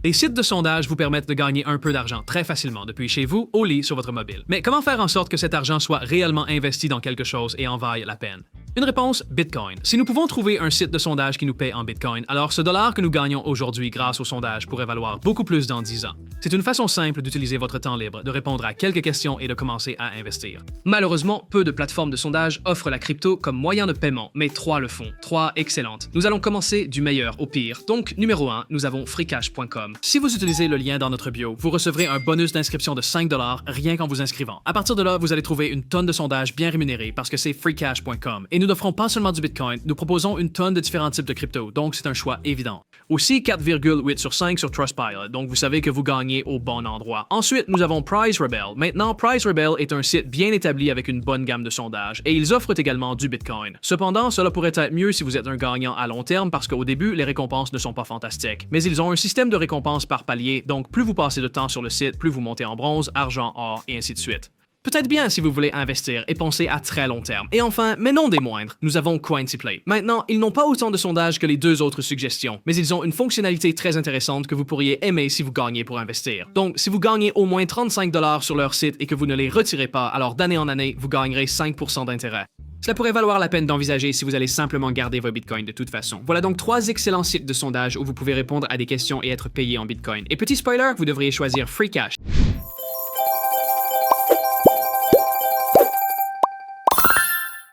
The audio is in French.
Les sites de sondage vous permettent de gagner un peu d'argent très facilement depuis chez vous, au lit, sur votre mobile. Mais comment faire en sorte que cet argent soit réellement investi dans quelque chose et en vaille la peine? Une réponse, Bitcoin. Si nous pouvons trouver un site de sondage qui nous paie en Bitcoin, alors ce dollar que nous gagnons aujourd'hui grâce au sondage pourrait valoir beaucoup plus dans 10 ans. C'est une façon simple d'utiliser votre temps libre, de répondre à quelques questions et de commencer à investir. Malheureusement, peu de plateformes de sondage offrent la crypto comme moyen de paiement, mais 3 le font. 3 excellentes. Nous allons commencer du meilleur au pire. Donc, numéro 1, nous avons freecash.com. Si vous utilisez le lien dans notre bio, vous recevrez un bonus d'inscription de 5 $ rien qu'en vous inscrivant. À partir de là, vous allez trouver une tonne de sondages bien rémunérés parce que c'est freecash.com. Et nous n'offrons pas seulement du Bitcoin, nous proposons une tonne de différents types de crypto, donc c'est un choix évident. Aussi 4,8 sur 5 sur Trustpilot, donc vous savez que vous gagnez au bon endroit. Ensuite, nous avons Price Rebel. Maintenant, Price Rebel est un site bien établi avec une bonne gamme de sondages, et ils offrent également du Bitcoin. Cependant, cela pourrait être mieux si vous êtes un gagnant à long terme parce qu'au début, les récompenses ne sont pas fantastiques. Mais ils ont un système de récompenses par palier, donc plus vous passez de temps sur le site, plus vous montez en bronze, argent, or, et ainsi de suite. Peut-être bien si vous voulez investir et penser à très long terme. Et enfin, mais non des moindres, nous avons Coinsiplay. Maintenant, ils n'ont pas autant de sondages que les deux autres suggestions, mais ils ont une fonctionnalité très intéressante que vous pourriez aimer si vous gagnez pour investir. Donc, si vous gagnez au moins 35 $ sur leur site et que vous ne les retirez pas, alors d'année en année, vous gagnerez 5% d'intérêt. Cela pourrait valoir la peine d'envisager si vous allez simplement garder vos bitcoins de toute façon. Voilà donc 3 excellents sites de sondage où vous pouvez répondre à des questions et être payé en bitcoin. Et petit spoiler, vous devriez choisir Freecash.